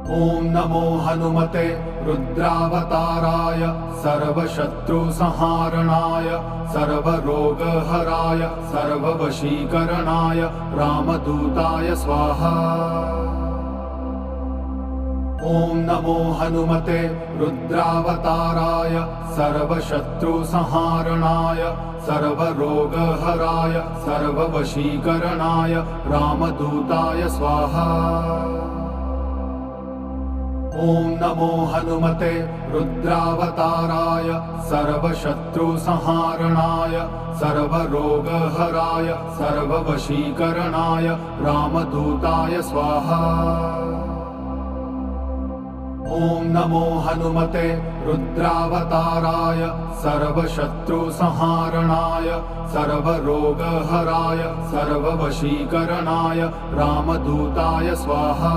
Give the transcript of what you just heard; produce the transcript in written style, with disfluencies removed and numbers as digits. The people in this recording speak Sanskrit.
ॐ नमो हनुमते रुद्रावताराय सर्वशत्रुसंहारणाय सर्वरोगहराय सर्ववशीकरणाय रामदूताय स्वाहा। ॐ नमो हनुमते रुद्रावताराय सर्वशत्रुसंहारणाय सर्वरोगहराय सर्ववशीकरणाय रामदूताय स्वाहा। ॐ नमो हनुमते रुद्रावताराय सर्वशत्रुसंहारणाय सर्वरोगहराय सर्ववशीकरणाय रामदूताय स्वाहा। ॐ नमो हनुमते रुद्रावताराय सर्वशत्रुसंहारणाय सर्वरोगहराय सर्ववशीकरणाय रामदूताय स्वाहा।